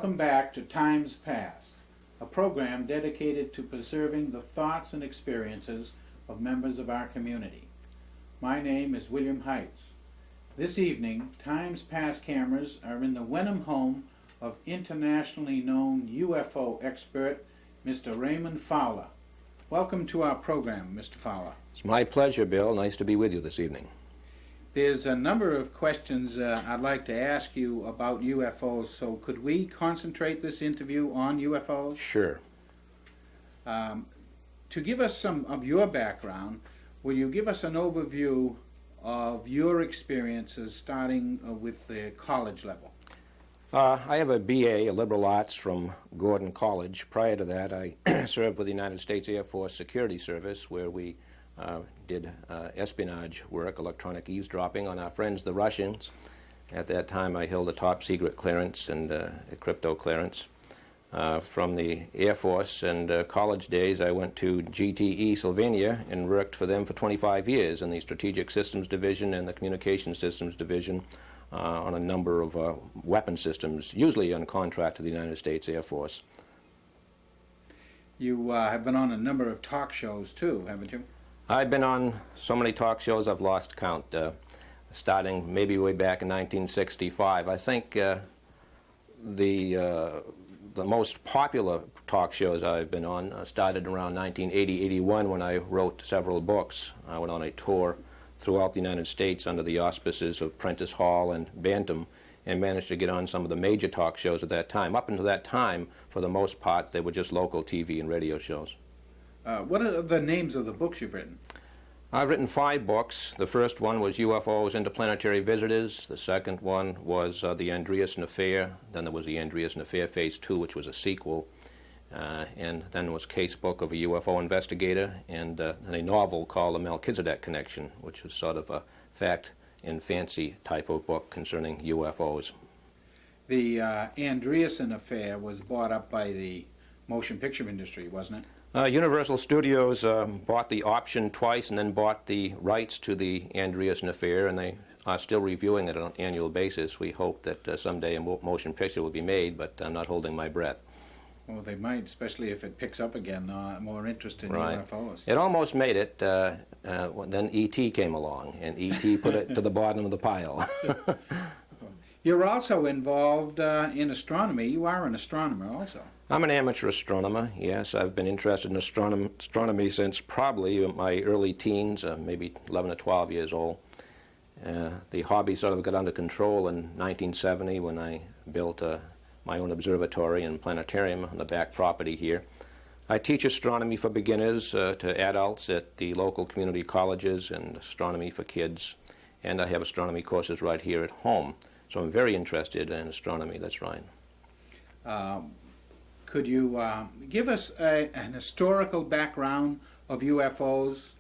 Welcome back to Times Past, a program dedicated to preserving the thoughts and experiences of members of our community. My name is William Heights. This evening, Times Past cameras are in the Wenham home of internationally known UFO expert, Mr. Raymond Fowler. Welcome to our program, Mr. Fowler. It's my pleasure, Bill. Nice to be with you this evening. There's a number of questions I'd like to ask you about UFOs, so could we concentrate this interview on UFOs? Sure. To give us some of your background, will you give us an overview of your experiences starting with the college level? I have a BA, a liberal arts from Gordon College. Prior to that, I served with the United States Air Force Security Service, where we did espionage work, electronic eavesdropping on our friends, the Russians. At that time, I held a top secret clearance and a crypto clearance. From the Air Force and college days, I went to GTE Sylvania and worked for them for 25 years in the Strategic Systems Division and the Communication Systems Division on a number of weapon systems, usually on contract to the United States Air Force. You have been on a number of talk shows too, haven't you? I've been on so many talk shows I've lost count, starting maybe way back in 1965. I think the most popular talk shows I've been on started around 1980-81 when I wrote several books. I went on a tour throughout the United States under the auspices of Prentice Hall and Bantam and managed to get on some of the major talk shows at that time. Up until that time, for the most part, they were just local TV and radio shows. What are the names of the books you've written? I've written 5 books. The first one was UFOs, Interplanetary Visitors. The second one was The Andreessen Affair. Then there was The Andreessen Affair Phase 2, which was a sequel. And then there was Case Book of a UFO Investigator, and a novel called The Melchizedek Connection, which was sort of a fact and fancy type of book concerning UFOs. The Andreessen Affair was bought up by the motion picture industry, wasn't it? Universal Studios bought the option twice and then bought the rights to the Andreessen Affair, and they are still reviewing it on an annual basis. We hope that someday a motion picture will be made, but I'm not holding my breath. Well, they might, especially if it picks up again, more interest in right. UFOs. It almost made it. Then E.T. came along, and E.T. put it to the bottom of the pile. You're also involved in astronomy. You are an astronomer also. I'm an amateur astronomer, yes. I've been interested in astronomy since probably my early teens, maybe 11 or 12 years old. The hobby sort of got under control in 1970 when I built my own observatory and planetarium on the back property here. I teach astronomy for beginners to adults at the local community colleges and astronomy for kids, and I have astronomy courses right here at home. So I'm very interested in astronomy, that's right. Could you give us an historical background of UFOs?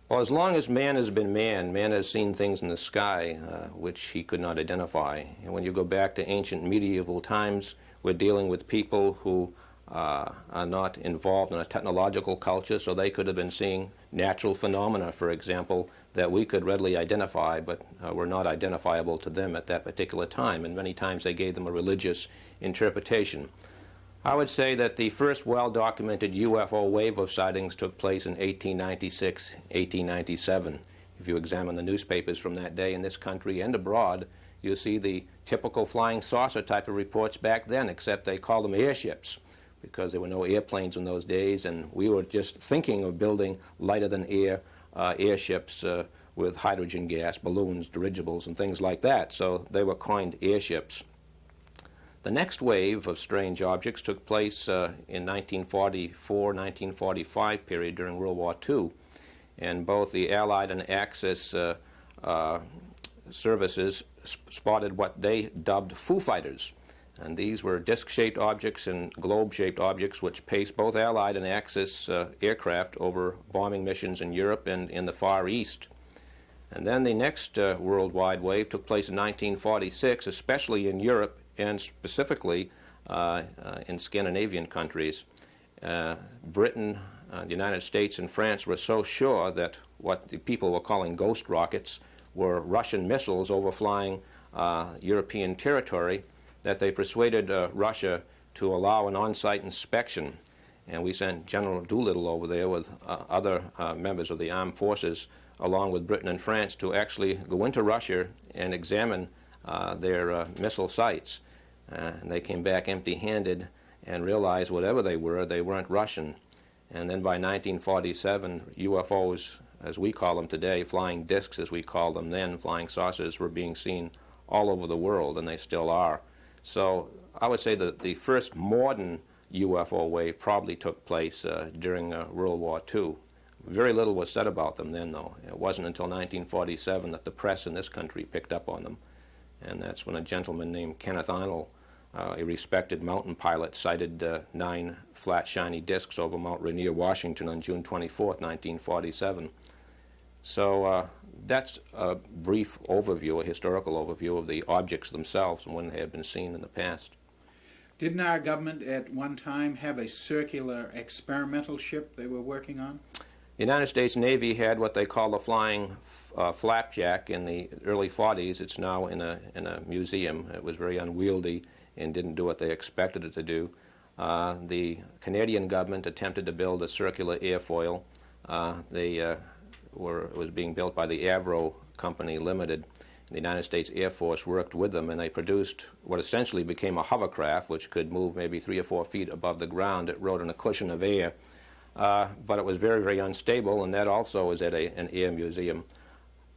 Well, as long as man has been man, man has seen things in the sky which he could not identify. And when you go back to ancient medieval times, we're dealing with people who are not involved in a technological culture, so they could have been seeing natural phenomena, for example, that we could readily identify, but were not identifiable to them at that particular time. And many times they gave them a religious interpretation. I would say that the first well-documented UFO wave of sightings took place in 1896, 1897. If you examine the newspapers from that day in this country and abroad, you'll see the typical flying saucer type of reports back then, except they called them airships, because there were no airplanes in those days, and we were just thinking of building lighter-than-air airships with hydrogen gas, balloons, dirigibles, and things like that. So they were coined airships. The next wave of strange objects took place in 1944-1945 period during World War II, and both the Allied and Axis services spotted what they dubbed Foo Fighters. And these were disc-shaped objects and globe-shaped objects which paced both Allied and Axis aircraft over bombing missions in Europe and in the Far East. And then the next worldwide wave took place in 1946, especially in Europe and specifically in Scandinavian countries. Britain, the United States, and France were so sure that what the people were calling ghost rockets were Russian missiles overflying European territory that they persuaded Russia to allow an on-site inspection. And we sent General Doolittle over there with other members of the armed forces, along with Britain and France, to actually go into Russia and examine their missile sites. And they came back empty-handed and realized whatever they weren't Russian. And then by 1947, UFOs, as we call them today, flying discs as we called them then, flying saucers, were being seen all over the world, and they still are. So I would say that the first modern UFO wave probably took place during World War II. Very little was said about them then, though. It wasn't until 1947 that the press in this country picked up on them. And that's when a gentleman named Kenneth Arnold, a respected mountain pilot, sighted 9 flat, shiny discs over Mount Rainier, Washington on June 24th, 1947. So that's a brief overview, a historical overview of the objects themselves and when they had been seen in the past. Didn't our government at one time have a circular experimental ship they were working on? The United States Navy had what they call the flying flapjack in the early 40s. It's now in a museum. It was very unwieldy and didn't do what they expected it to do. The Canadian government attempted to build a circular airfoil. It was being built by the Avro Company Limited. The United States Air Force worked with them, and they produced what essentially became a hovercraft, which could move maybe 3 or 4 feet above the ground. It rode on a cushion of air, but it was very, very unstable, and that also is at an air museum.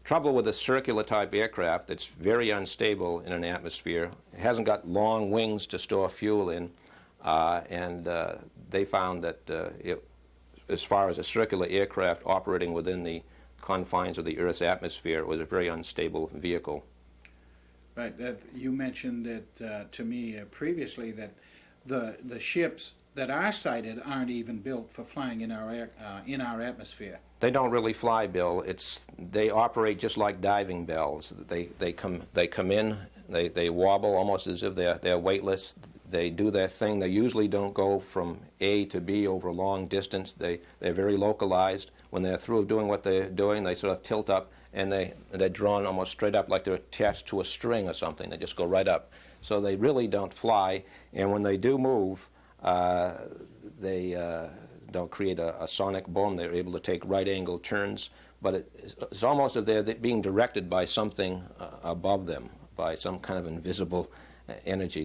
Trouble with a circular type aircraft, it's very unstable in an atmosphere. It hasn't got long wings to store fuel in, and they found that as far as a circular aircraft operating within the confines of the Earth's atmosphere, it was a very unstable vehicle. Right. You mentioned that to me previously that the ships that are sighted aren't even built for flying in our atmosphere. They don't really fly, Bill. They operate just like diving bells. They come in, they wobble almost as if they're weightless. They do their thing. They usually don't go from A to B over a long distance. They're very localized. When they're through doing what they're doing, they sort of tilt up, and they're drawn almost straight up like they're attached to a string or something. They just go right up. So they really don't fly, and when they do move, they don't create a sonic boom. They're able to take right-angle turns, but it's almost as if they're being directed by something above them, by some kind of invisible energy.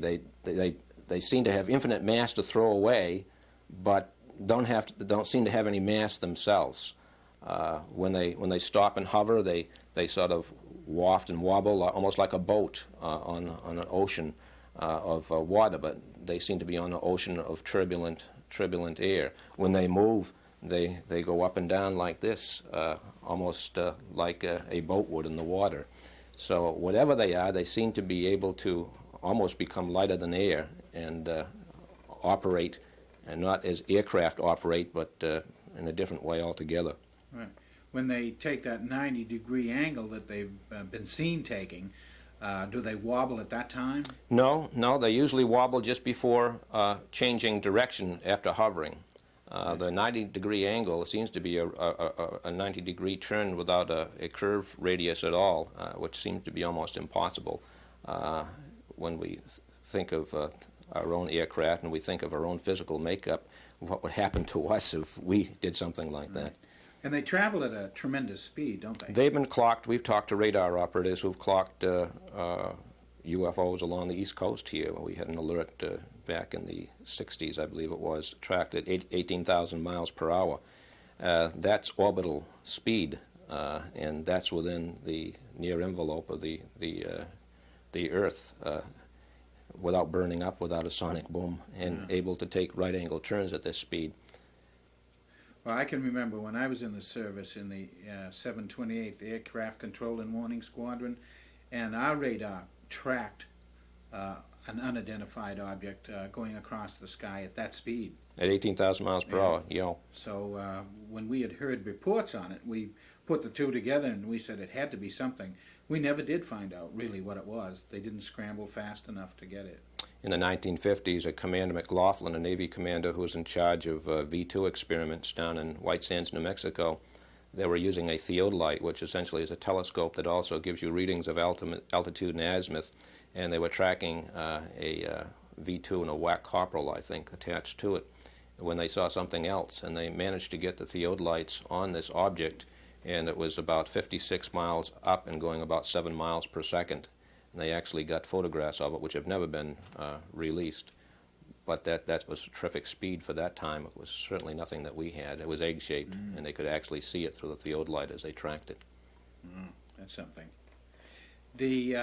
They seem to have infinite mass to throw away, but don't seem to have any mass themselves. When they stop and hover, they sort of waft and wobble almost like a boat on an ocean of water, but they seem to be on an ocean of turbulent air. When they move, they go up and down like this, almost like a boat would in the water. So whatever they are, they seem to be able to almost become lighter than air and operate, and not as aircraft operate, but in a different way altogether. Right. When they take that 90-degree angle that they've been seen taking, do they wobble at that time? No, they usually wobble just before changing direction after hovering. The 90-degree angle seems to be a 90-degree turn without a curve radius at all, which seems to be almost impossible when we think of our own aircraft and we think of our own physical makeup. What would happen to us if we did something like that? And they travel at a tremendous speed, don't they? They've been clocked. We've talked to radar operatives who've clocked UFOs along the East Coast here. We had an alert back in the 60s, I believe it was, tracked at 18,000 miles per hour. That's orbital speed, and that's within the near envelope of the Earth, without burning up, without a sonic boom, and able to take right-angle turns at this speed. Well, I can remember when I was in the service in the 728th Aircraft Control and Warning Squadron, and our radar tracked an unidentified object going across the sky at that speed. At 18,000 miles per hour, yeah. So when we had heard reports on it, we put the two together and we said it had to be something. We never did find out really what it was. They didn't scramble fast enough to get it. In the 1950s, a Commander McLaughlin, a Navy commander who was in charge of V2 experiments down in White Sands, New Mexico, they were using a theodolite, which essentially is a telescope that also gives you readings of altitude and azimuth. and they were tracking a V2 and a whack corporal, I think, attached to it, when they saw something else, and they managed to get the theodolites on this object, and it was about 56 miles up and going about 7 miles per second. And they actually got photographs of it, which have never been released. But that was a terrific speed for that time. It was certainly nothing that we had. It was egg-shaped, and they could actually see it through the theodolite as they tracked it. That's something. The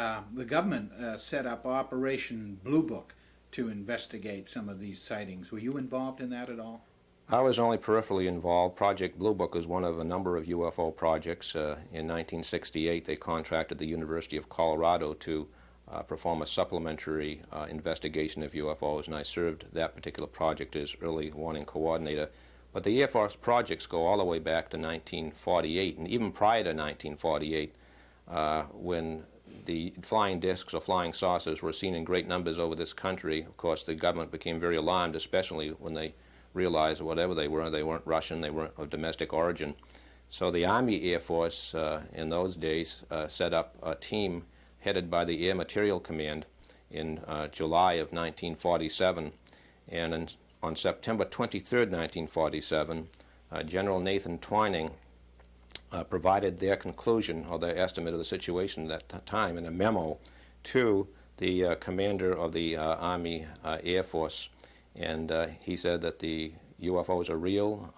government set up Operation Blue Book to investigate some of these sightings. Were you involved in that at all? I was only peripherally involved. Project Blue Book is one of a number of UFO projects. In 1968, they contracted the University of Colorado to perform a supplementary investigation of UFOs, and I served that particular project as early warning coordinator. But the Air Force projects go all the way back to 1948, and even prior to 1948, when the flying discs or flying saucers were seen in great numbers over this country. Of course, the government became very alarmed, especially when they realized whatever they weren't Russian, they weren't of domestic origin. So the Army Air Force in those days set up a team headed by the Air Material Command in July of 1947. And on September 23rd, 1947, General Nathan Twining provided their conclusion or their estimate of the situation at that time in a memo to the commander of the Army Air Force. And he said that the UFOs are real,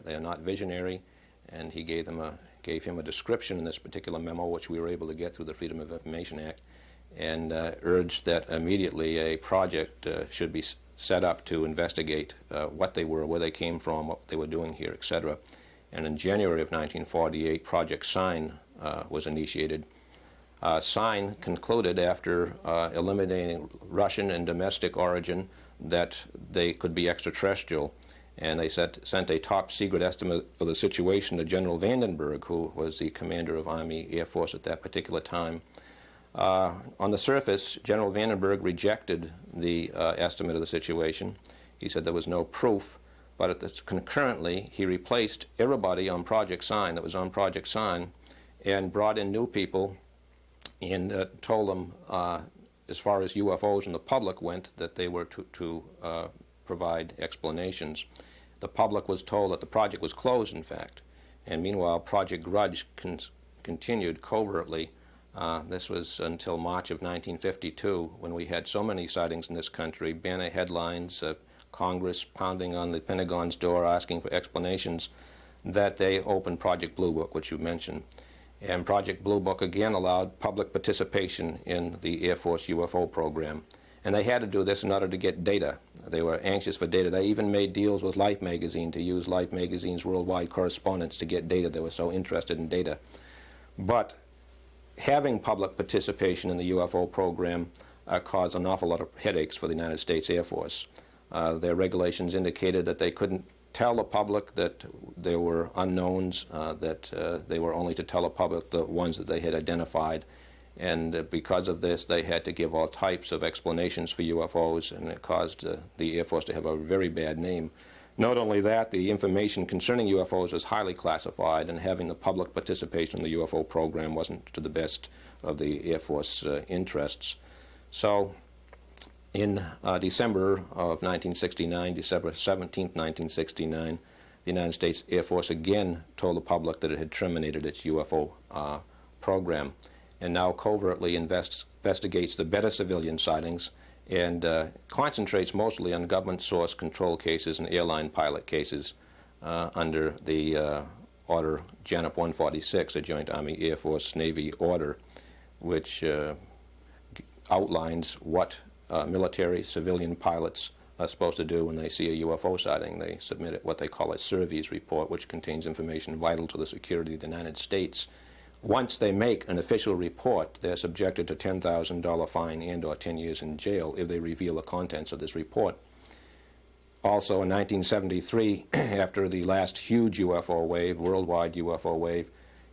they're not visionary, and he gave him a description in this particular memo, which we were able to get through the Freedom of Information Act, and urged that immediately a project should be set up to investigate what they were, where they came from, what they were doing here, etc. And in January of 1948, Project Sign was initiated. Sign concluded, after eliminating Russian and domestic origin, that they could be extraterrestrial, and they sent a top-secret estimate of the situation to General Vandenberg, who was the commander of Army Air Force at that particular time. On the surface, General Vandenberg rejected the estimate of the situation. He said there was no proof, but concurrently he replaced everybody on Project Sign that was on Project Sign and brought in new people and told them, as far as UFOs and the public went, that they were to provide explanations. The public was told that the project was closed, in fact, and meanwhile Project Grudge continued covertly. This was until March of 1952, when we had so many sightings in this country, banner headlines, Congress pounding on the Pentagon's door asking for explanations, that they opened Project Blue Book, which you mentioned. And Project Blue Book again allowed public participation in the Air Force UFO program. And they had to do this in order to get data. They were anxious for data. They even made deals with Life magazine to use Life magazine's worldwide correspondence to get data. They were so interested in data. But having public participation in the UFO program caused an awful lot of headaches for the United States Air Force. Their regulations indicated that they couldn't tell the public that there were unknowns, that they were only to tell the public the ones that they had identified. And because of this, they had to give all types of explanations for UFOs, and it caused the Air Force to have a very bad name. Not only that, the information concerning UFOs was highly classified, and having the public participation in the UFO program wasn't to the best of the Air Force interests. So in December of 1969, December 17th, 1969, the United States Air Force again told the public that it had terminated its UFO program, and now covertly investigates the better civilian sightings and concentrates mostly on government source control cases and airline pilot cases under the order JANP 146, a Joint Army Air Force Navy order, which outlines what military civilian pilots are supposed to do when they see a UFO sighting. They submit what they call a Surveys report, which contains information vital to the security of the United States. Once they make an official report, they're subjected to $10,000 fine and/or 10 years in jail if they reveal the contents of this report. Also, in 1973, after the last huge UFO wave, worldwide UFO wave,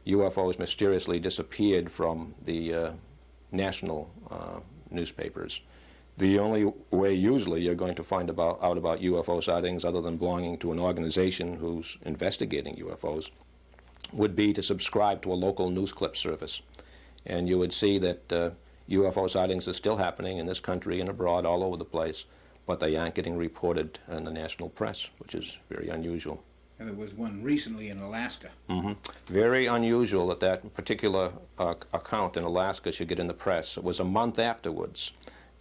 UFOs mysteriously disappeared from the national newspapers. The only way usually you're going to find out about UFO sightings, other than belonging to an organization who's investigating UFOs, would be to subscribe to a local news clip service. And you would see that UFO sightings are still happening in this country and abroad, all over the place, but they aren't getting reported in the national press, which is very unusual. And there was one recently in Alaska. Very unusual that that particular account in Alaska should get in the press. It was a month afterwards.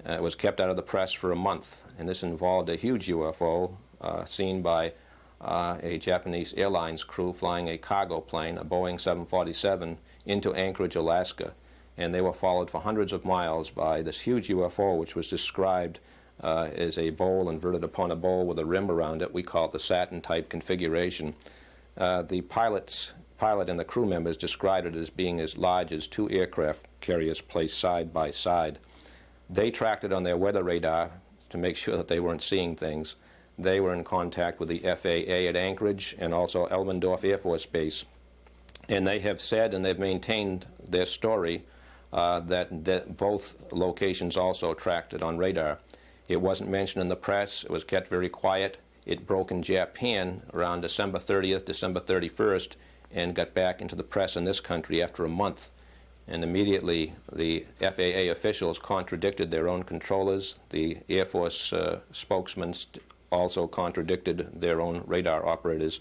It was kept out of the press for a month, and this involved a huge UFO seen by a Japanese airlines crew flying a cargo plane, a Boeing 747, into Anchorage, Alaska. And they were followed for hundreds of miles by this huge UFO, which was described as a bowl inverted upon a bowl with a rim around it. We call it the Saturn-type configuration. The pilot and the crew members described it as being as large as 2 aircraft carriers placed side by side. They tracked it on their weather radar to make sure that they weren't seeing things. They were in contact with the FAA at Anchorage and also Elmendorf Air Force Base. And they have said, and they've maintained their story, that both locations also tracked it on radar. It wasn't mentioned in the press. It was kept very quiet. It broke in Japan around December 30th, December 31st, and got back into the press in this country after a month. And immediately the FAA officials contradicted their own controllers. The Air Force spokesman also contradicted their own radar operators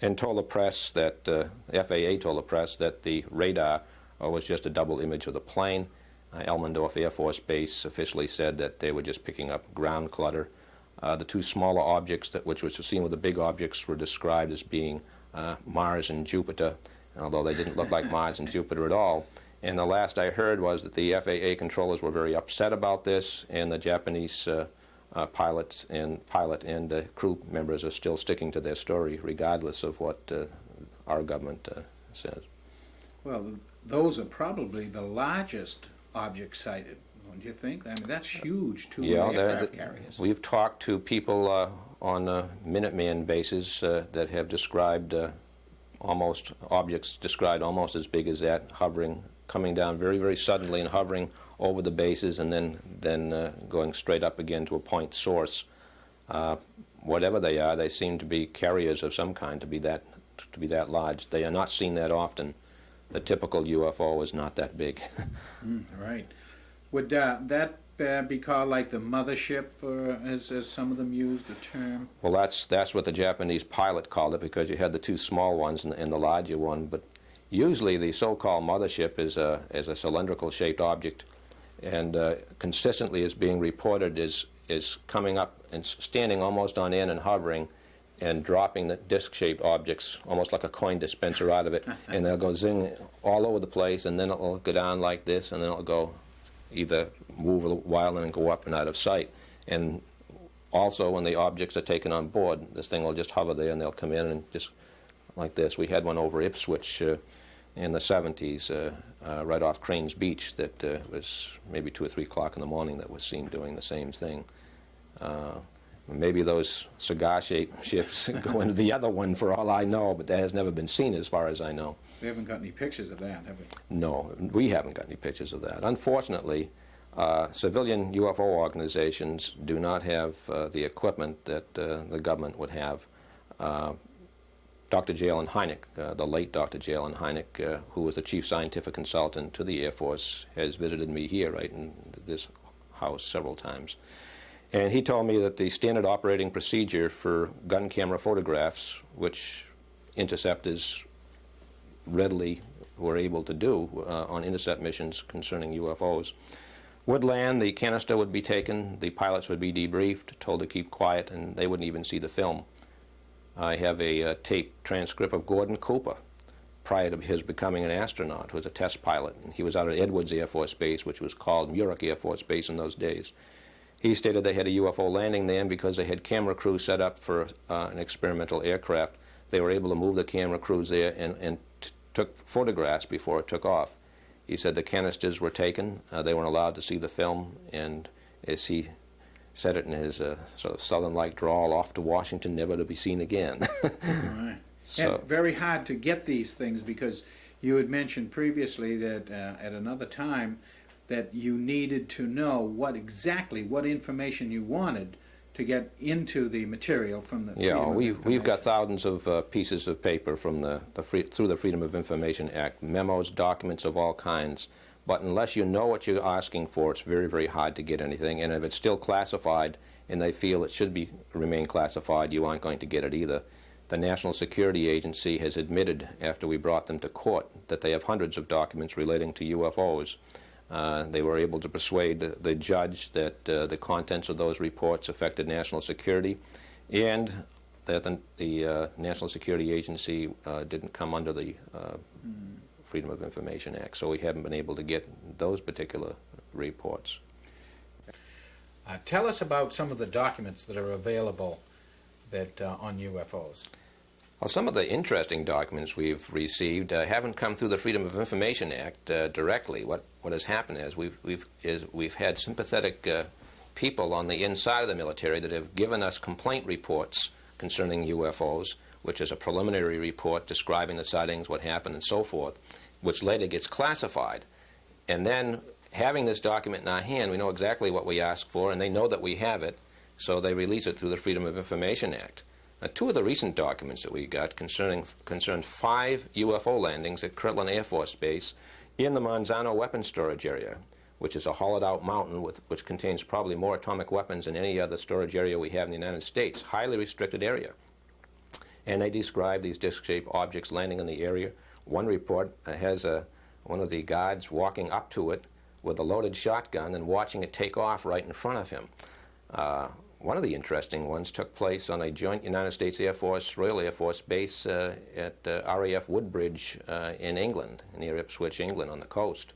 and told the press that, FAA told the press that the radar was just a double image of the plane. Elmendorf Air Force Base officially said that they were just picking up ground clutter. The 2 smaller objects, which was seen with the big objects, were described as being Mars and Jupiter, although they didn't look like Mars and Jupiter at all. And the last I heard was that the FAA controllers were very upset about this, and the Japanese pilot and crew members are still sticking to their story, regardless of what our government says. Well, those are probably the largest objects sighted, don't you think? I mean, that's huge, 2 aircraft carriers. We've talked to people on a Minuteman basis that have described objects described almost as big as that, hovering, coming down very, very suddenly and hovering over the bases and then going straight up again to a point source. Whatever they are, they seem to be carriers of some kind to be that large. They are not seen that often. The typical UFO is not that big. Right. Would that be called like the mothership, as some of them use the term? Well, that's what the Japanese pilot called it, because you had the 2 small ones and the larger one. But usually the so-called mothership is a cylindrical-shaped object, and consistently is being reported is coming up and standing almost on end and hovering, and dropping the disc-shaped objects, almost like a coin dispenser, out of it, and they'll go zing all over the place, and then it'll go down like this, and then it'll go either move a while and then go up and out of sight. And also, when the objects are taken on board, this thing will just hover there, and they'll come in and just like this. We had one over Ipswich in the 70s, right off Cranes Beach, that was maybe 2 or 3 o'clock in the morning, that was seen doing the same thing. Maybe those cigar-shaped ships go into the other one, for all I know, but that has never been seen as far as I know. We haven't got any pictures of that, have we? No, we haven't got any pictures of that. Unfortunately, civilian UFO organizations do not have the equipment that the government would have. Dr. Jalen Hynek, the late Dr. Jalen Hynek, who was the chief scientific consultant to the Air Force, has visited me here, right in this house, several times. And he told me that the standard operating procedure for gun camera photographs, which interceptors readily were able to do on intercept missions concerning UFOs, would land, the canister would be taken, the pilots would be debriefed, told to keep quiet, and they wouldn't even see the film. I have a taped transcript of Gordon Cooper, prior to his becoming an astronaut, who was a test pilot. And he was out at Edwards Air Force Base, which was called Muroc Air Force Base in those days. He stated they had a UFO landing there, and because they had camera crews set up for an experimental aircraft, they were able to move the camera crews there and took photographs before it took off. He said the canisters were taken, they weren't allowed to see the film, and as he said it in his sort of southern-like drawl, off to Washington, never to be seen again. Right. So, and very hard to get these things, because you had mentioned previously that at another time that you needed to know what information you wanted to get into the material from the Freedom of Information. We've got thousands of pieces of paper from through the Freedom of Information Act, memos, documents of all kinds, But unless you know what you're asking for, it's very, very hard to get anything. And if it's still classified and they feel it should remain classified, you aren't going to get it either. The National Security Agency has admitted, after we brought them to court, that they have hundreds of documents relating to UFOs. They were able to persuade the judge that the contents of those reports affected national security, and that the National Security Agency didn't come under the Freedom of Information Act, so we haven't been able to get those particular reports. Tell us about some of the documents that are available that on UFOs. Well, some of the interesting documents we've received haven't come through the Freedom of Information Act directly. What has happened is we've had sympathetic people on the inside of the military that have given us complaint reports concerning UFOs, which is a preliminary report describing the sightings, what happened, and so forth, which later gets classified. And then, having this document in our hand, we know exactly what we asked for, and they know that we have it, so they release it through the Freedom of Information Act. Now, two of the recent documents that we got concerned 5 UFO landings at Kirtland Air Force Base in the Manzano weapons storage area, which is a hollowed-out mountain which contains probably more atomic weapons than any other storage area we have in the United States, highly restricted area. And they describe these disc-shaped objects landing in the area. One report has one of the guards walking up to it with a loaded shotgun and watching it take off right in front of him. One of the interesting ones took place on a joint United States Air Force, Royal Air Force base at RAF Woodbridge in England, near Ipswich, England, on the coast.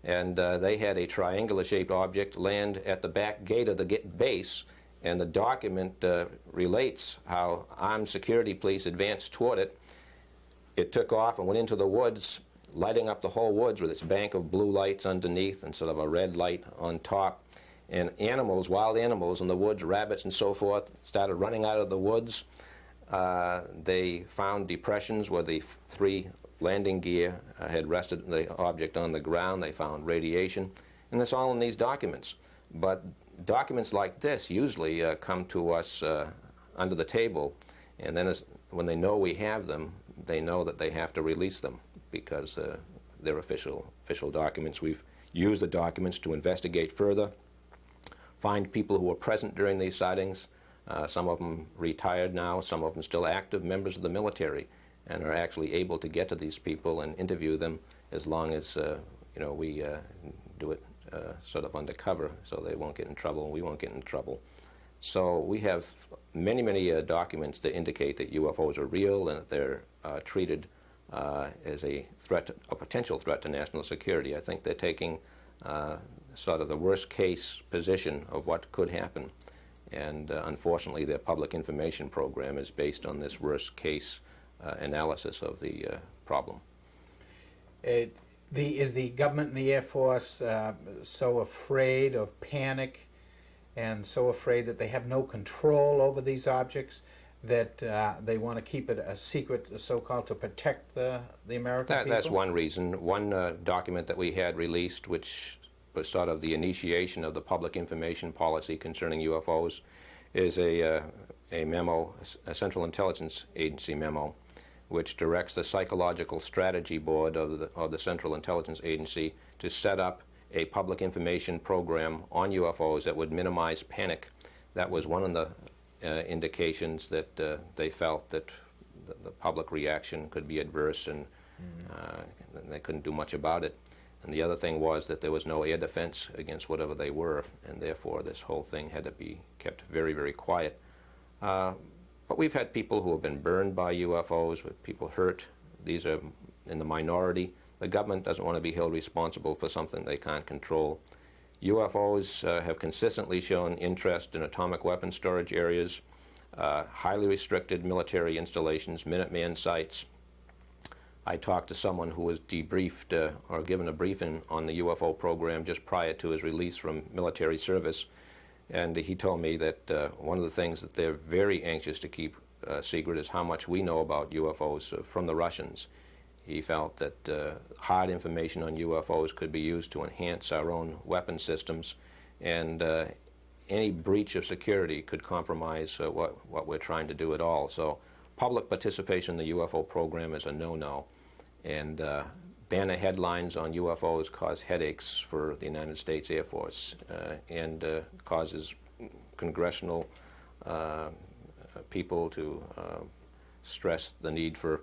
And they had a triangular-shaped object land at the back gate of the base, and the document relates how armed security police advanced toward it. It took off and went into the woods, lighting up the whole woods with its bank of blue lights underneath and sort of a red light on top. And animals, wild animals in the woods, rabbits and so forth, started running out of the woods. They found depressions where the 3 landing gear had rested the object on the ground. They found radiation, and it's all in these documents. But documents like this usually come to us under the table, and then when they know we have them, they know that they have to release them because they're official documents. We've used the documents to investigate further, find people who were present during these sightings. Some of them retired now, some of them still active members of the military, and are actually able to get to these people and interview them as long as we do it sort of undercover, so they won't get in trouble and we won't get in trouble. So we have many documents that indicate that UFOs are real and that they're treated as a potential threat to national security. I think they're taking sort of the worst case position of what could happen, and unfortunately their public information program is based on this worst case analysis of the problem. Is the government and the Air Force so afraid of panic and so afraid that they have no control over these objects that they want to keep it a secret, so-called, to protect the American people? That's one reason. One document that we had released, which was sort of the initiation of the public information policy concerning UFOs, is a memo, a Central Intelligence Agency memo, which directs the Psychological Strategy Board of the Central Intelligence Agency to set up a public information program on UFOs that would minimize panic. That was one of the indications that they felt that the public reaction could be adverse and they couldn't do much about it. And the other thing was that there was no air defense against whatever they were, and therefore this whole thing had to be kept very quiet. But we've had people who have been burned by UFOs, with people hurt. These are in the minority. The government doesn't want to be held responsible for something they can't control. UFOs have consistently shown interest in atomic weapon storage areas, highly restricted military installations, Minuteman sites. I talked to someone who was debriefed or given a briefing on the UFO program just prior to his release from military service, and he told me that one of the things that they're very anxious to keep secret is how much we know about UFOs from the Russians. He felt that hard information on UFOs could be used to enhance our own weapon systems, and any breach of security could compromise what we're trying to do at all. So public participation in the UFO program is a no-no, and banner headlines on UFOs cause headaches for the United States Air Force and causes congressional people to stress the need for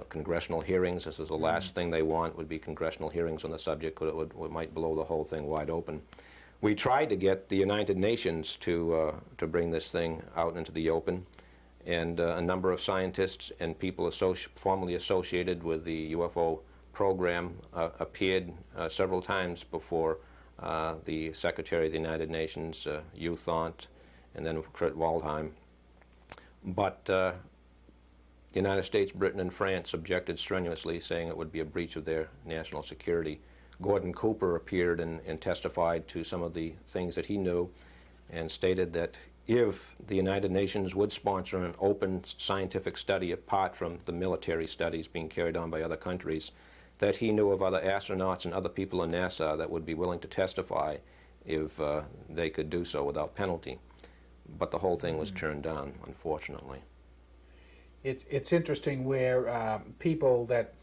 congressional hearings. This is the last thing they want, would be congressional hearings on the subject. It might blow the whole thing wide open. We tried to get the United Nations to bring this thing out into the open, and a number of scientists and people formerly associated with the UFO program appeared several times before the Secretary of the United Nations, Hugh Thant, and then Kurt Waldheim. But the United States, Britain, and France objected strenuously, saying it would be a breach of their national security. Gordon Cooper appeared and testified to some of the things that he knew and stated that if the United Nations would sponsor an open scientific study apart from the military studies being carried on by other countries, that he knew of other astronauts and other people in NASA that would be willing to testify if they could do so without penalty. But the whole thing was turned down, unfortunately. It's interesting where people that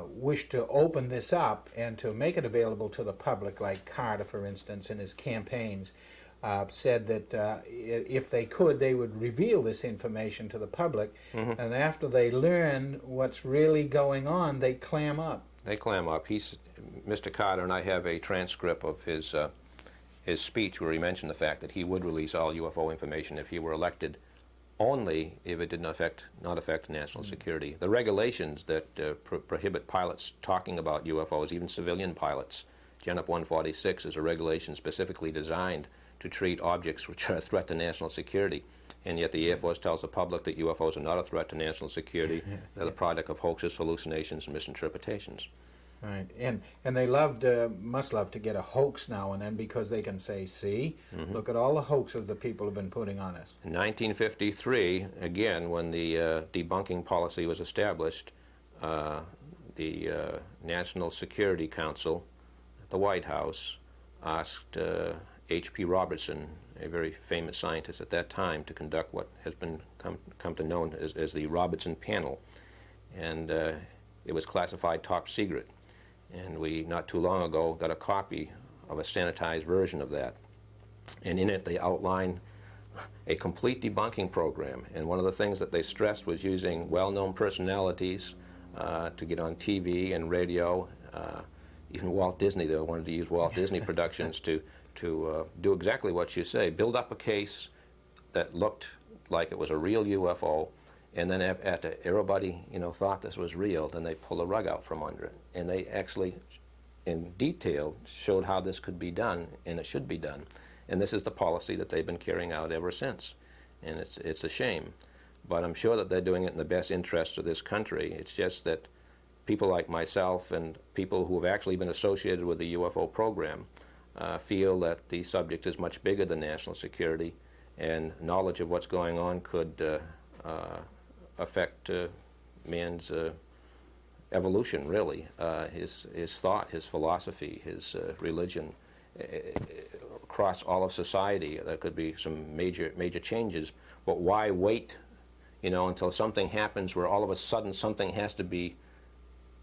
wish to open this up and to make it available to the public, like Carter, for instance, in his campaigns, said that if they could, they would reveal this information to the public, and after they learn what's really going on, they clam up. They clam up. Mr. Carter and I have a transcript of his speech where he mentioned the fact that he would release all UFO information if he were elected, only if it did not affect national security. The regulations that prohibit pilots talking about UFOs, even civilian pilots, GENUP 146 is a regulation specifically designed to treat objects which are a threat to national security, and yet the Air Force tells the public that UFOs are not a threat to national security. They're the product of hoaxes, hallucinations, and misinterpretations. Right, and they must love to get a hoax now and then, because they can say, see, look at all the hoaxes the people have been putting on us. In 1953, again, when the debunking policy was established, the National Security Council at the White House asked H.P. Robertson, a very famous scientist at that time, to conduct what has come to known as the Robertson Panel, and it was classified top secret. And we, not too long ago, got a copy of a sanitized version of that. And in it, they outline a complete debunking program. And one of the things that they stressed was using well-known personalities to get on TV and radio. Even Walt Disney, they wanted to use Walt Disney Productions to do exactly what you say, build up a case that looked like it was a real UFO, and then after everybody thought this was real, then they pull the rug out from under it. And they actually, in detail, showed how this could be done, and it should be done. And this is the policy that they've been carrying out ever since. And it's a shame. But I'm sure that they're doing it in the best interest of this country. It's just that people like myself and people who have actually been associated with the UFO program feel that the subject is much bigger than national security, and knowledge of what's going on could affect man's evolution, really, his thought, his philosophy, his religion, across all of society. There could be some major changes, but why wait, until something happens where all of a sudden something has to be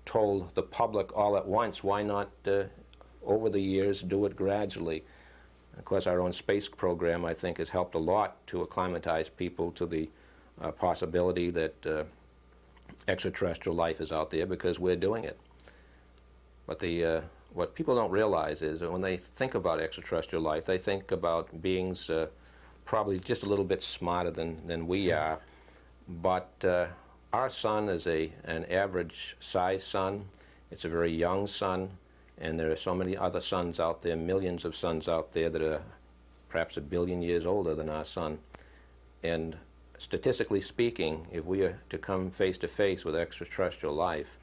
told the public all at once? Why not, over the years, do it gradually? Of course, our own space program, I think, has helped a lot to acclimatize people to the possibility that extraterrestrial life is out there, because we're doing it. But what people don't realize is that when they think about extraterrestrial life, they think about beings probably just a little bit smarter than we are. But our sun is an average-sized sun. It's a very young sun, and there are so many other suns out there, millions of suns out there that are perhaps 1 billion years older than our sun. And statistically speaking, if we are to come face to face with extraterrestrial life,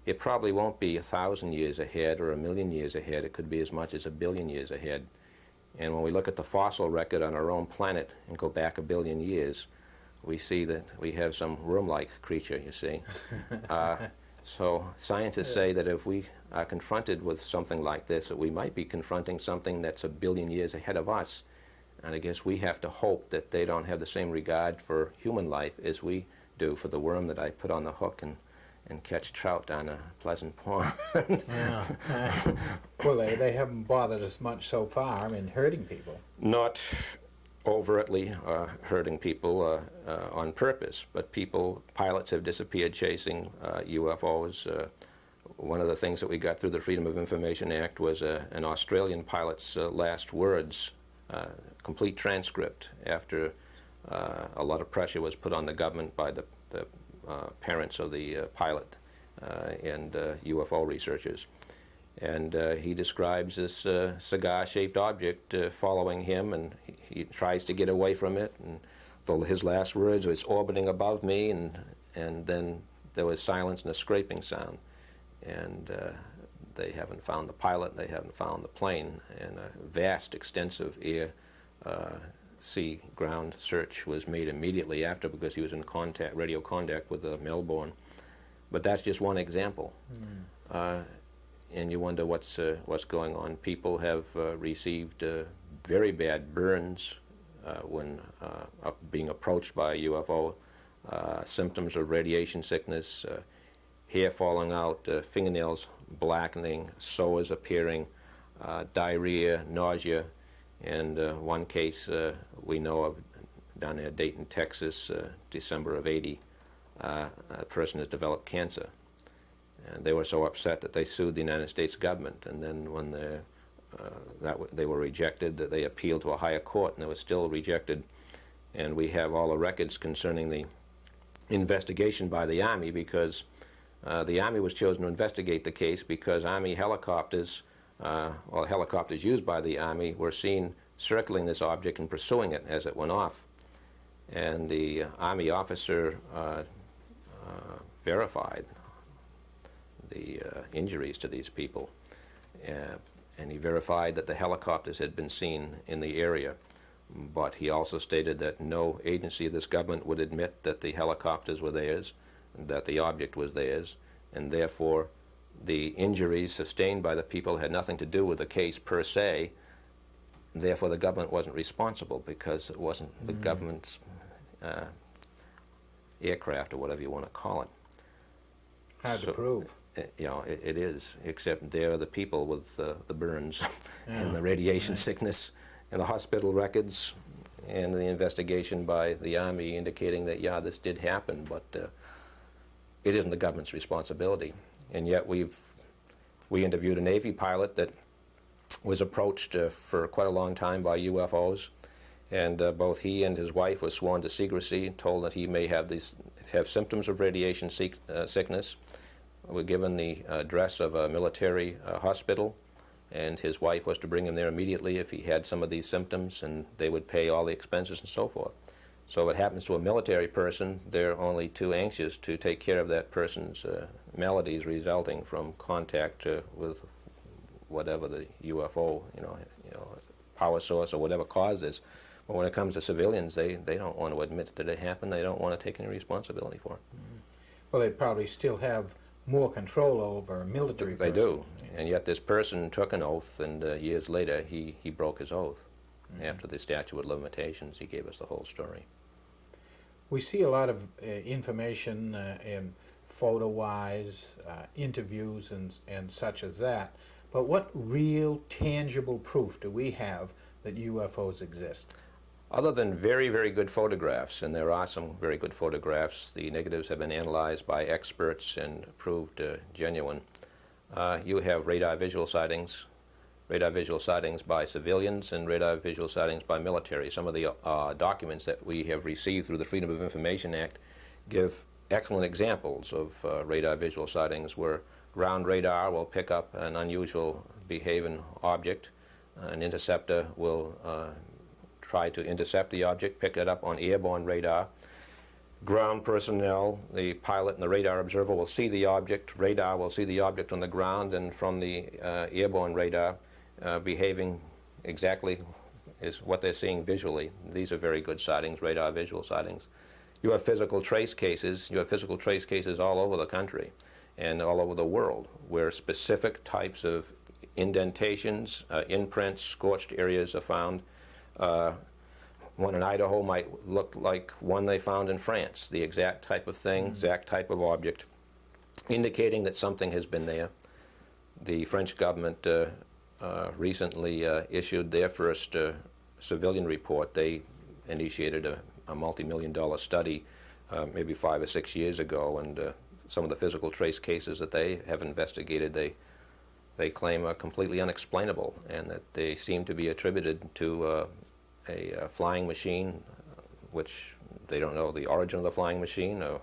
it probably won't be 1,000 years ahead or 1 million years ahead. It could be as much as 1 billion years ahead. And when we look at the fossil record on our own planet and go back 1 billion years, we see that we have some worm-like creature, you see. So scientists say that if we are confronted with something like this, that we might be confronting something that's 1 billion years ahead of us. And I guess we have to hope that they don't have the same regard for human life as we do for the worm that I put on the hook and and catch trout down a pleasant pond. Yeah. Well, they haven't bothered us much so far in hurting people. Not overtly hurting people on purpose, but pilots have disappeared chasing UFOs. One of the things that we got through the Freedom of Information Act was an Australian pilot's last words, complete transcript, after a lot of pressure was put on the government by the parents of the pilot and UFO researchers. And he describes this cigar-shaped object following him, and he tries to get away from it. And his last words were, "It's orbiting above me," and then there was silence and a scraping sound. And they haven't found the pilot, they haven't found the plane, and a vast, extensive air, sea, ground search was made immediately after, because he was in radio contact with Melbourne. But that's just one example. And you wonder what's going on. People have received very bad burns when being approached by a UFO, symptoms of radiation sickness, hair falling out, fingernails blackening, sores appearing, diarrhea, nausea, and one case we know of down near Dayton, Texas, December of '80, a person has developed cancer. And they were so upset that they sued the United States government, and then when they were rejected, they appealed to a higher court, and they were still rejected. And we have all the records concerning the investigation by the Army, because the Army was chosen to investigate the case because Army helicopters, or helicopters used by the Army, were seen circling this object and pursuing it as it went off. And the Army officer verified the injuries to these people, and he verified that the helicopters had been seen in the area. But he also stated that no agency of this government would admit that the helicopters were theirs, that the object was theirs, and therefore the injuries sustained by the people had nothing to do with the case per se. Therefore the government wasn't responsible, because it wasn't the government's aircraft, or whatever you want to call it. Hard to prove. You know, it is, except there are the people with the burns and the radiation sickness, and the hospital records, and the investigation by the Army indicating that, yeah, this did happen, but it isn't the government's responsibility. And yet we interviewed a Navy pilot that was approached for quite a long time by UFOs, and both he and his wife were sworn to secrecy, told that he may have symptoms of radiation sickness. Were given the address of a military hospital, and his wife was to bring him there immediately if he had some of these symptoms, and they would pay all the expenses and so forth. So if it happens to a military person, they're only too anxious to take care of that person's maladies resulting from contact with whatever the UFO, power source or whatever cause is. But when it comes to civilians, they don't want to admit that it happened. They don't want to take any responsibility for it. Well, they probably still have more control over a military person. They do, and yet this person took an oath, and years later he broke his oath. After the statute of limitations, he gave us the whole story. We see a lot of information photo-wise, interviews and such as that, but what real tangible proof do we have that UFOs exist? Other than very, very good photographs, and there are some very good photographs, the negatives have been analyzed by experts and proved genuine. You have radar visual sightings by civilians, and radar visual sightings by military. Some of the documents that we have received through the Freedom of Information Act give excellent examples of radar visual sightings where ground radar will pick up an unusual behaving object. An interceptor will try to intercept the object, pick it up on airborne radar. Ground personnel, the pilot and the radar observer, will see the object. Radar will see the object on the ground, and from the airborne radar, behaving exactly is what they're seeing visually. These are very good sightings, radar visual sightings. You have physical trace cases. You have physical trace cases all over the country and all over the world where specific types of indentations, imprints, scorched areas are found. One in Idaho might look like one they found in France, the exact type of thing, exact type of object. indicating that something has been there. The French government recently issued their first civilian report. They initiated a multi-million-dollar study maybe 5 or 6 years ago, and some of the physical trace cases that they have investigated, they claim are completely unexplainable, and that they seem to be attributed to a flying machine, which they don't know the origin of the flying machine or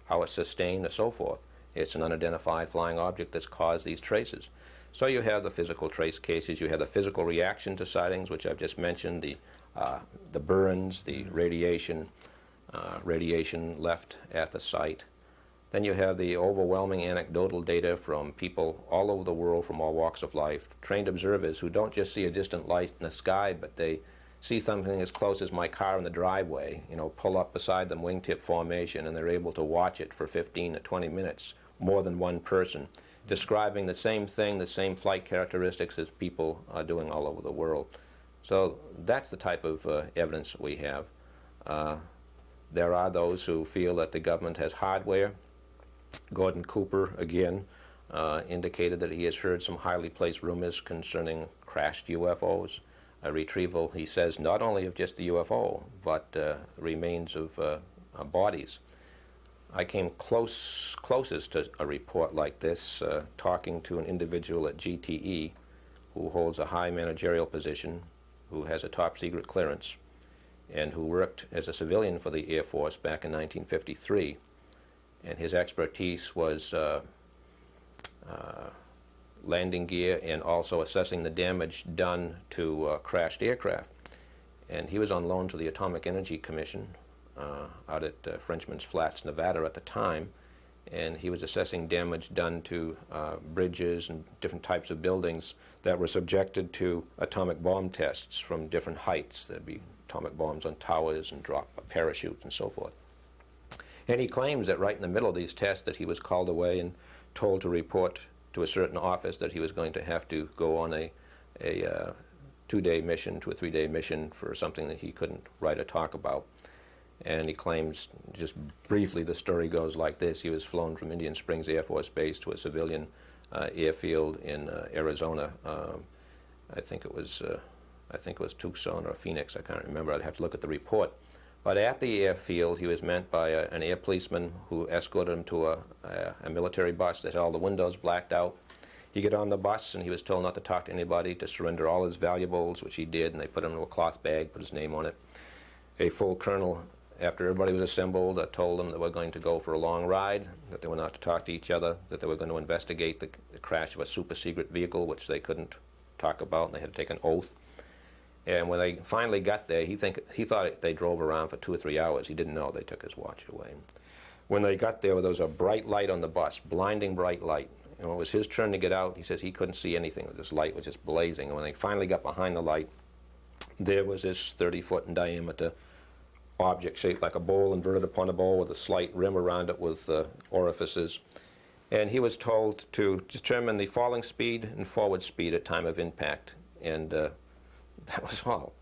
how it's sustained or so forth. It's an unidentified flying object that's caused these traces. So you have the physical trace cases, you have the physical reaction to sightings, which I've just mentioned, the burns, the radiation left at the site. Then you have the overwhelming anecdotal data from people all over the world from all walks of life, trained observers who don't just see a distant light in the sky, but they see something as close as my car in the driveway, pull up beside them wingtip formation, and they're able to watch it for 15 to 20 minutes, more than one person, describing the same thing, the same flight characteristics as people are doing all over the world. So that's the type of evidence that we have. There are those who feel that the government has hardware. Gordon Cooper, again, indicated that he has heard some highly placed rumors concerning crashed UFOs, a retrieval, he says, not only of just the UFO, but remains of bodies. I came closest to a report like this, talking to an individual at GTE who holds a high managerial position, who has a top secret clearance, and who worked as a civilian for the Air Force back in 1953. And his expertise was landing gear and also assessing the damage done to crashed aircraft. And he was on loan to the Atomic Energy Commission out at Frenchman's Flats, Nevada at the time, and he was assessing damage done to bridges and different types of buildings that were subjected to atomic bomb tests from different heights. There'd be atomic bombs on towers and drop a parachute and so forth. And he claims that right in the middle of these tests that he was called away and told to report to a certain office that he was going to have to go on a 2-day mission to a 3-day mission for something that he couldn't write or talk about. And he claims, just briefly, the story goes like this. He was flown from Indian Springs Air Force Base to a civilian airfield in Arizona. I think it was Tucson or Phoenix. I can't remember. I'd have to look at the report. But at the airfield, he was met by an air policeman who escorted him to a military bus that had all the windows blacked out. He got on the bus, and he was told not to talk to anybody, to surrender all his valuables, which he did, and they put him in a cloth bag, put his name on it. A full colonel, after everybody was assembled, told them that they were going to go for a long ride, that they were not to talk to each other, that they were going to investigate the crash of a super-secret vehicle, which they couldn't talk about, and they had to take an oath. And when they finally got there, he thought they drove around for 2 or 3 hours. He didn't know they took his watch away. When they got there was a bright light on the bus, blinding bright light. And when it was his turn to get out, he says he couldn't see anything. This light was just blazing. And when they finally got behind the light, there was this 30-foot in diameter object shaped like a bowl, inverted upon a bowl with a slight rim around it with orifices. And he was told to determine the falling speed and forward speed at time of impact. And that was all.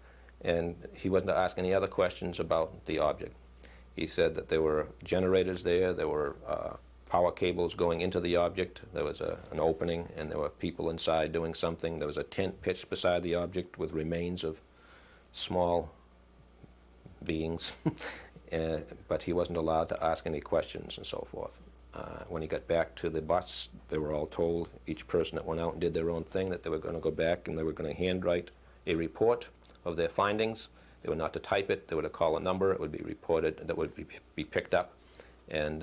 And he wasn't to ask any other questions about the object. He said that there were generators there were power cables going into the object, there was an opening, and there were people inside doing something. There was a tent pitched beside the object with remains of small beings, but he wasn't allowed to ask any questions and so forth. When he got back to the bus, they were all told, each person that went out and did their own thing, that they were going to go back and they were going to handwrite a report of their findings. They were not to type it. They were to call a number. It would be reported. That would be picked up, and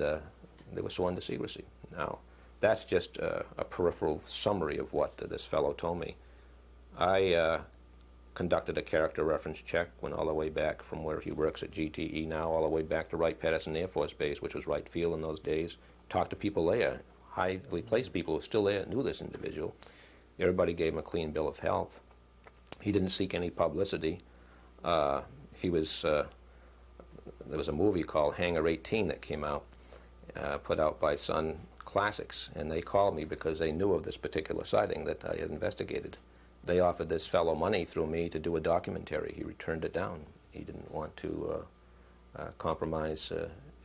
they were sworn to secrecy. Now, that's just a peripheral summary of what this fellow told me. I conducted a character reference check, went all the way back from where he works at GTE now, all the way back to Wright-Patterson Air Force Base, which was Wright Field in those days. Talked to people there, highly placed people who were still there, knew this individual. Everybody gave him a clean bill of health. He didn't seek any publicity. There was a movie called Hangar 18 that came out, put out by Sun Classics, and they called me because they knew of this particular sighting that I had investigated. They offered this fellow money through me to do a documentary. He returned it down. He didn't want to compromise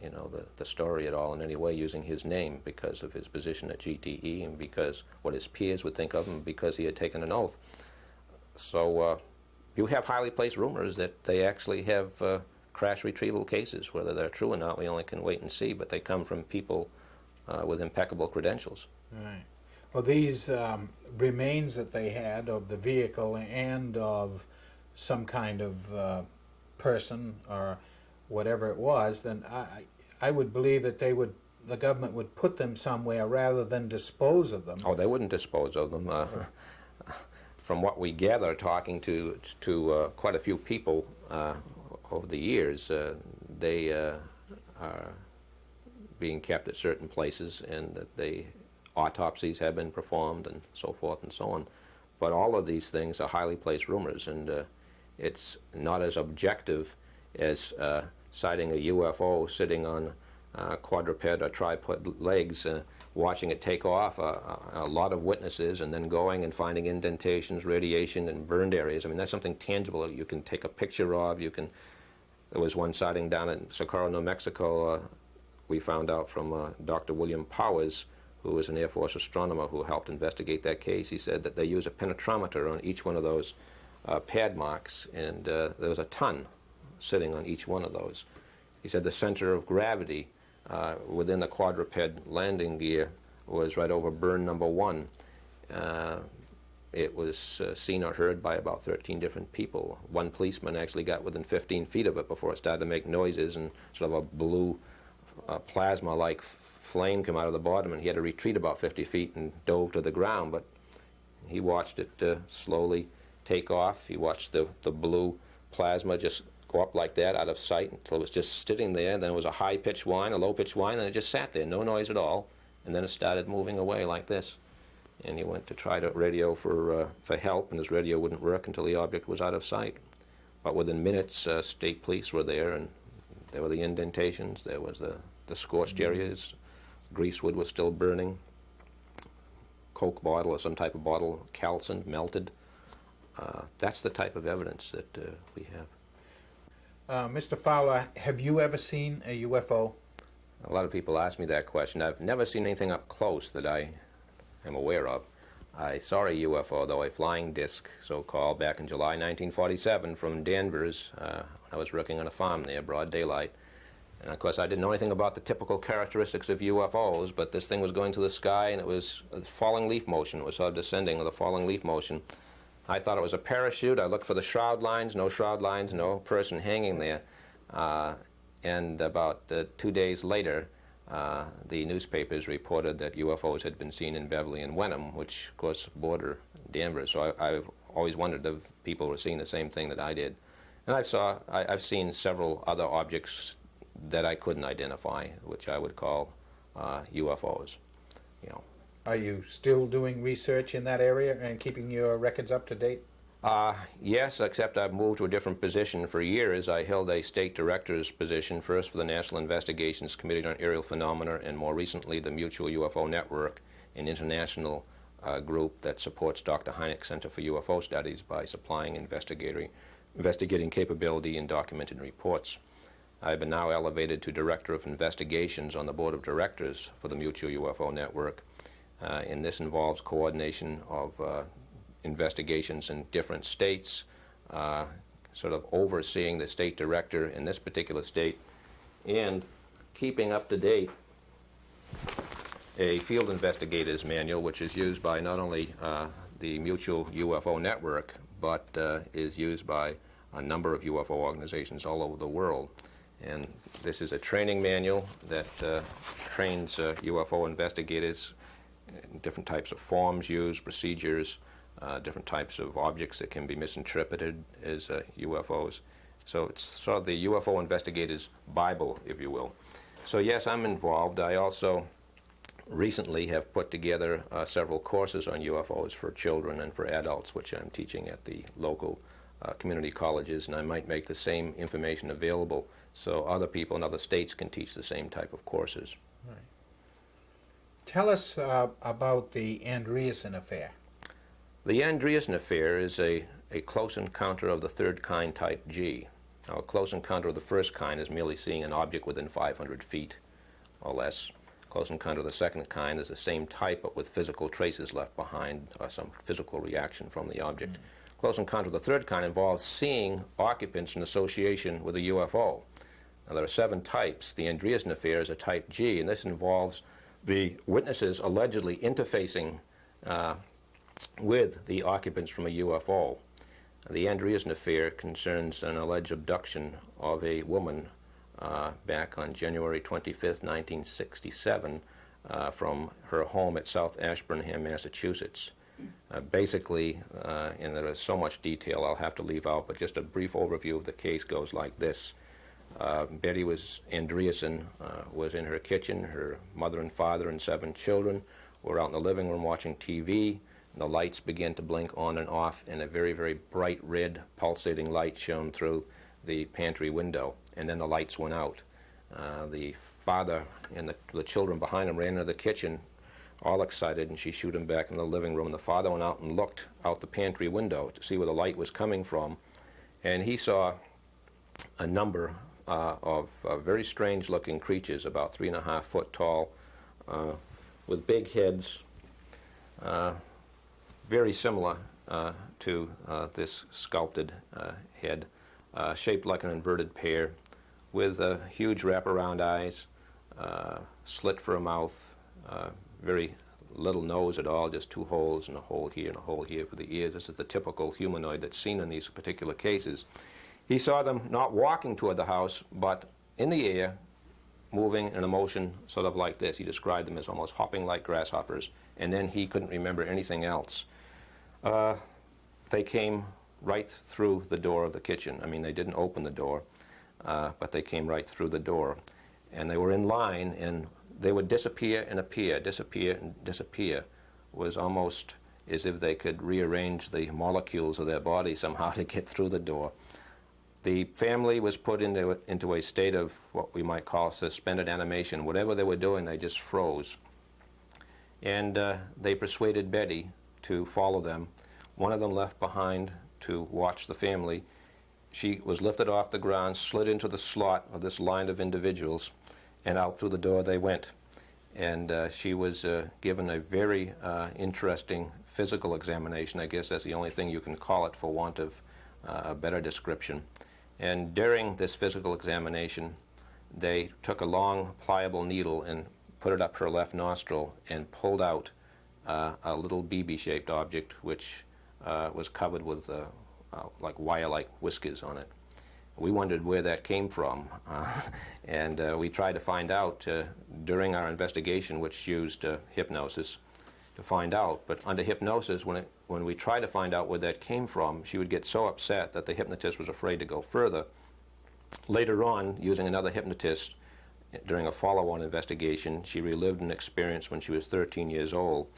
the story at all in any way using his name because of his position at GTE and because what his peers would think of him because he had taken an oath. So you have highly placed rumors that they actually have crash retrieval cases. Whether they're true or not, we only can wait and see, but they come from people with impeccable credentials. Right. Well, these remains that they had of the vehicle and of some kind of person or whatever it was, then I would believe that the government would put them somewhere rather than dispose of them. Oh, they wouldn't dispose of them. From what we gather, talking to quite a few people over the years, they are being kept at certain places, and that autopsies have been performed and so forth and so on. But all of these things are highly placed rumors, and it's not as objective as sighting a UFO sitting on quadruped or tripod legs, watching it take off, a lot of witnesses, and then going and finding indentations, radiation, and burned areas. I mean, that's something tangible that you can take a picture of. There was one sighting down in Socorro, New Mexico. We found out from Dr. William Powers, who was an Air Force astronomer who helped investigate that case. He said that they use a penetrometer on each one of those pad marks, and there was a ton sitting on each one of those. He said the center of gravity within the quadruped landing gear was right over burn number 1. It was seen or heard by about 13 different people. One policeman actually got within 15 feet of it before it started to make noises, and sort of a blue plasma-like flame come out of the bottom, and he had to retreat about 50 feet and dove to the ground. But he watched it slowly take off. He watched the blue plasma just go up like that out of sight until it was just sitting there. Then it was a high-pitched whine, a low-pitched whine, and it just sat there, no noise at all. And then it started moving away like this. And he went to try to radio for help, and his radio wouldn't work until the object was out of sight. But within minutes, state police were there, and there were the indentations, there was the scorched areas, greasewood was still burning, Coke bottle or some type of bottle calcined, melted. That's the type of evidence that we have. Mr. Fowler, have you ever seen a UFO? A lot of people ask me that question. I've never seen anything up close that I am aware of. I saw a UFO, though, a flying disc, so-called, back in July 1947 from Danvers. I was working on a farm there, broad daylight. And, of course, I didn't know anything about the typical characteristics of UFOs, but this thing was going to the sky, and it was a falling leaf motion. It was sort of descending with a falling leaf motion. I thought it was a parachute. I looked for the shroud lines, no person hanging there. And about 2 days later, the newspapers reported that UFOs had been seen in Beverly and Wenham, which, of course, border Danvers. So I've always wondered if people were seeing the same thing that I did. And I've seen several other objects that I couldn't identify, which I would call UFOs. Are you still doing research in that area and keeping your records up to date? Yes, except I've moved to a different position. For years, I held a state director's position, first for the National Investigations Committee on Aerial Phenomena, and more recently the Mutual UFO Network, an international group that supports Dr. Hynek's Center for UFO Studies by supplying investigating capability and documented reports. I've been now elevated to Director of Investigations on the Board of Directors for the Mutual UFO Network, and this involves coordination of investigations in different states, sort of overseeing the state director in this particular state, and keeping up to date a field investigator's manual, which is used by not only the Mutual UFO Network, but is used by a number of UFO organizations all over the world. And this is a training manual that trains UFO investigators in different types of forms used, procedures, different types of objects that can be misinterpreted as UFOs. So it's sort of the UFO investigator's Bible, if you will. So yes, I'm involved. I also recently have put together several courses on UFOs for children and for adults, which I'm teaching at the local community colleges, and I might make the same information available so other people in other states can teach the same type of courses. Right. Tell us about the Andreessen affair. The Andreessen affair is a close encounter of the third kind type G. Now, a close encounter of the first kind is merely seeing an object within 500 feet or less. Close encounter of the second kind is the same type but with physical traces left behind or some physical reaction from the object. Close encounter of the third kind involves seeing occupants in association with a UFO. Now, there are 7 types. The Andreessen affair is a type G, and this involves the witnesses allegedly interfacing with the occupants from a UFO. The Andreessen affair concerns an alleged abduction of a woman back on January 25th, 1967, from her home at South Ashburnham, Massachusetts. Basically, and there is so much detail I'll have to leave out, but just a brief overview of the case goes like this. Betty Andreessen was in her kitchen. Her mother and father and 7 children were out in the living room watching TV. And the lights began to blink on and off, and a very, very bright red pulsating light shone through the pantry window, and then the lights went out. The father and the children behind him ran into the kitchen, all excited, and she shooed him back into the living room. The father went out and looked out the pantry window to see where the light was coming from, and he saw a number of very strange-looking creatures, about 3.5 foot tall, with big heads, very similar to this sculpted head, shaped like an inverted pear, with huge wraparound eyes, slit for a mouth, very little nose at all, just 2 holes and a hole here and a hole here for the ears. This is the typical humanoid that's seen in these particular cases. He saw them not walking toward the house, but in the air, moving in a motion sort of like this. He described them as almost hopping like grasshoppers, and then he couldn't remember anything else. They came right through the door of the kitchen. I mean, they didn't open the door, but they came right through the door. And they were in line, and they would disappear and appear, disappear and disappear. It was almost as if they could rearrange the molecules of their body somehow to get through the door. The family was put into a state of what we might call suspended animation. Whatever they were doing, they just froze. And they persuaded Betty to follow them. One of them left behind to watch the family. She was lifted off the ground, slid into the slot of this line of individuals, and out through the door they went. And she was given a very interesting physical examination. I guess that's the only thing you can call it for want of a better description. And during this physical examination, they took a long, pliable needle and put it up her left nostril and pulled out a little BB-shaped object which was covered with like wire-like whiskers on it. We wondered where that came from, and we tried to find out during our investigation, which used hypnosis, to find out. But under hypnosis, when we tried to find out where that came from, she would get so upset that the hypnotist was afraid to go further. Later on, using another hypnotist, during a follow-on investigation, she relived an experience when she was 13 years old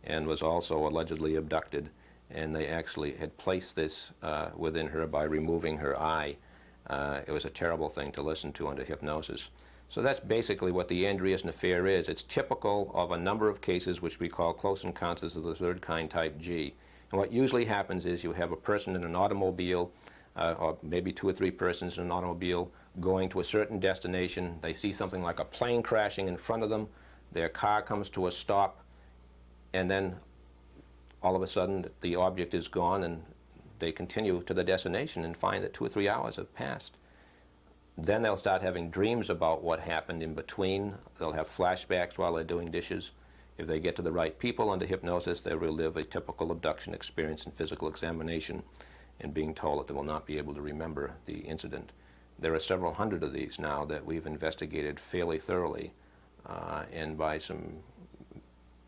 and was also allegedly abducted, and they actually had placed this within her by removing her eye. It was a terrible thing to listen to under hypnosis. So that's basically what the Andreessen affair is. It's typical of a number of cases which we call close encounters of the third kind type G. And what usually happens is you have a person in an automobile, or maybe 2 or 3 persons in an automobile, going to a certain destination. They see something like a plane crashing in front of them. Their car comes to a stop, and then all of a sudden the object is gone, and they continue to the destination and find that 2 or 3 hours have passed. Then they'll start having dreams about what happened in between. They'll have flashbacks while they're doing dishes. If they get to the right people under hypnosis, they'll relive a typical abduction experience and physical examination, and being told that they will not be able to remember the incident. There are several hundred of these now that we've investigated fairly thoroughly, and by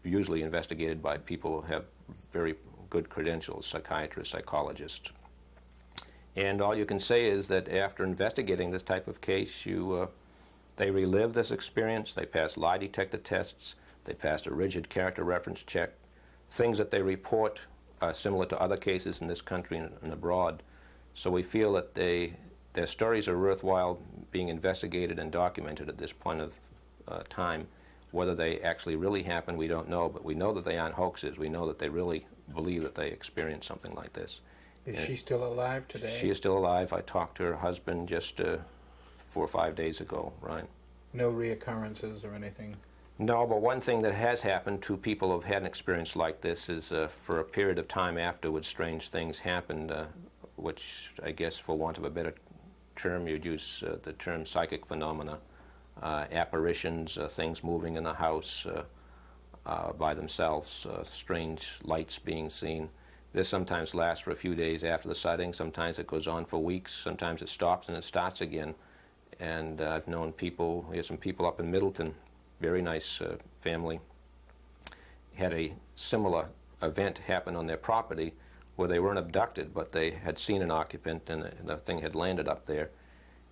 usually investigated by people who have very good credentials, psychiatrists, psychologists. And all you can say is that after investigating this type of case, they relive this experience, they pass lie detector tests, they pass a rigid character reference check. Things that they report are similar to other cases in this country and abroad. So we feel that their stories are worthwhile being investigated and documented at this point of time. Whether they actually really happen, we don't know, but we know that they aren't hoaxes. We know that they really believe that they experienced something like this. Is she still alive today? She is still alive. I talked to her husband just 4 or 5 days ago, right? No reoccurrences or anything? No, but one thing that has happened to people who've had an experience like this is for a period of time afterwards, strange things happened, which I guess, for want of a better term, you'd use the term psychic phenomena, apparitions, things moving in the house by themselves, strange lights being seen. This sometimes lasts for a few days after the sighting. Sometimes it goes on for weeks. Sometimes it stops and it starts again. And I've known people, here's some people up in Middleton, very nice family, had a similar event happen on their property where they weren't abducted, but they had seen an occupant and the thing had landed up there.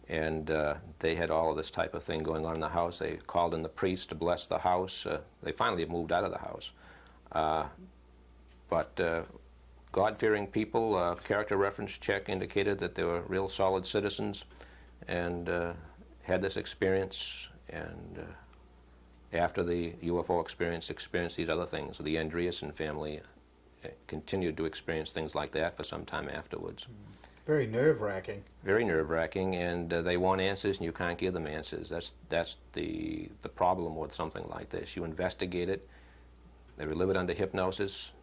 And they had all of this type of thing going on in the house. They called in the priest to bless the house. They finally moved out of the house. But God-fearing people, character reference check indicated that they were real solid citizens and had this experience. And after the UFO experience, experienced these other things. The Andreasen family continued to experience things like that for some time afterwards. Very nerve-wracking. Very nerve-wracking, and they want answers, and you can't give them answers. That's the problem with something like this. You investigate it, they relive it under hypnosis,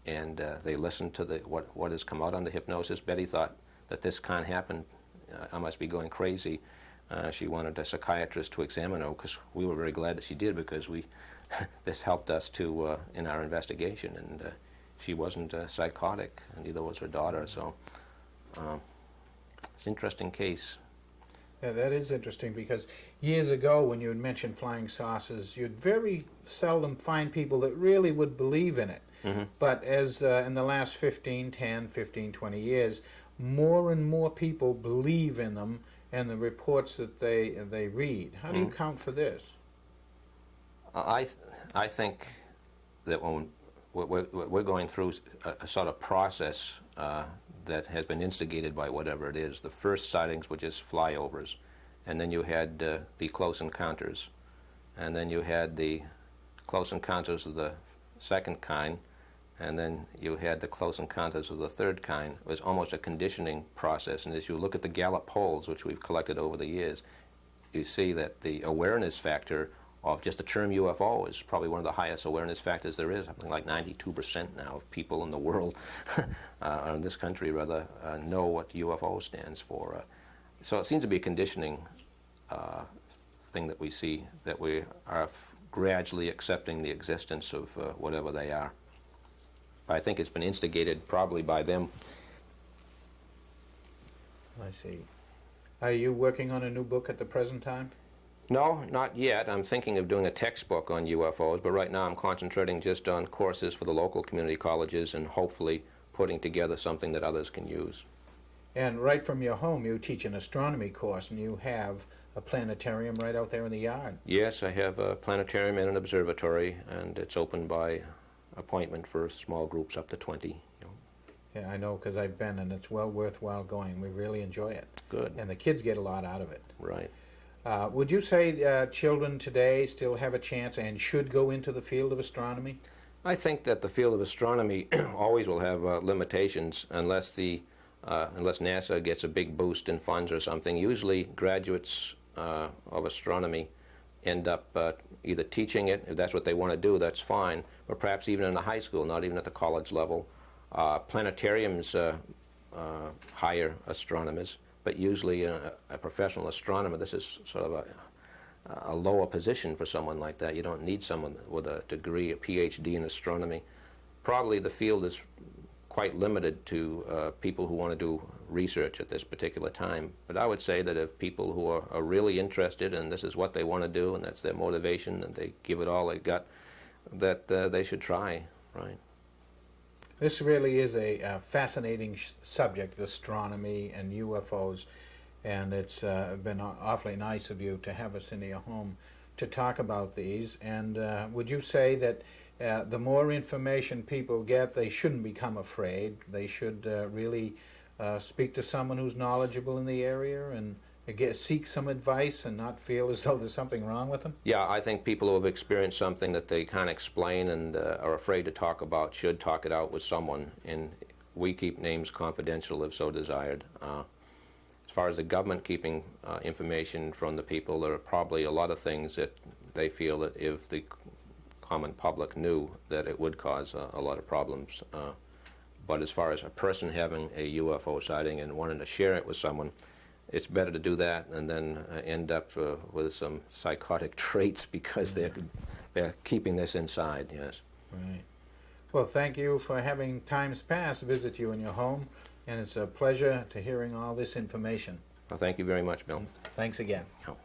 and they listen to what has come out under hypnosis. Betty thought that this can't happen. I must be going crazy. She wanted a psychiatrist to examine her, because we were very glad that she did, because this helped us to in our investigation, and she wasn't psychotic, and neither was her daughter. So it's an interesting case. Yeah, that is interesting, because years ago when you had mentioned flying saucers, you'd very seldom find people that really would believe in it. Mm-hmm. But as in the last 15, 20 years, more and more people believe in them and the reports that they read. How do you account for this? I think that when we're going through a sort of process that has been instigated by whatever it is. The first sightings were just flyovers, and then you had the close encounters, and then you had the close encounters of the second kind, and then you had the close encounters of the third kind. It was almost a conditioning process, and as you look at the Gallup polls, which we've collected over the years, you see that the awareness factor of just the term UFO is probably one of the highest awareness factors there is. Something like 92% now of people in the world, or in this country rather, know what UFO stands for. So it seems to be a conditioning thing that we see, that we are gradually accepting the existence of whatever they are. I think it's been instigated probably by them. I see. Are you working on a new book at the present time? No, not yet. I'm thinking of doing a textbook on UFOs, but right now I'm concentrating just on courses for the local community colleges and hopefully putting together something that others can use. And right from your home, you teach an astronomy course, and you have a planetarium right out there in the yard. Yes, I have a planetarium and an observatory, and it's open by appointment for small groups up to 20. Yeah, I know, because I've been, and it's well worthwhile going. We really enjoy it. Good. And the kids get a lot out of it. Right. Would you say children today still have a chance and should go into the field of astronomy? I think that the field of astronomy always will have limitations unless NASA gets a big boost in funds or something. Usually graduates of astronomy end up either teaching it. If that's what they want to do, that's fine, but perhaps even in the high school, not even at the college level. Planetariums hire astronomers, but usually a professional astronomer, this is sort of a lower position for someone like that. You don't need someone with a degree, a PhD in astronomy. Probably the field is quite limited to people who want to do research at this particular time. But I would say that if people who are really interested and this is what they want to do and that's their motivation and they give it all they got, that they should try, right? This really is a fascinating subject, astronomy and UFOs, and it's been awfully nice of you to have us into your home to talk about these. And would you say that the more information people get, they shouldn't become afraid? They should really speak to someone who's knowledgeable in the area and seek some advice and not feel as though there's something wrong with them? Yeah, I think people who have experienced something that they can't explain and are afraid to talk about should talk it out with someone. And we keep names confidential if so desired. As far as the government keeping information from the people, there are probably a lot of things that they feel that if the common public knew, that it would cause a lot of problems. But as far as a person having a UFO sighting and wanting to share it with someone, it's better to do that and then end up with some psychotic traits because they're keeping this inside, yes. Right. Well, thank you for having Times Past visit you in your home, and it's a pleasure to hearing all this information. Well, thank you very much, Bill. Thanks again. Oh.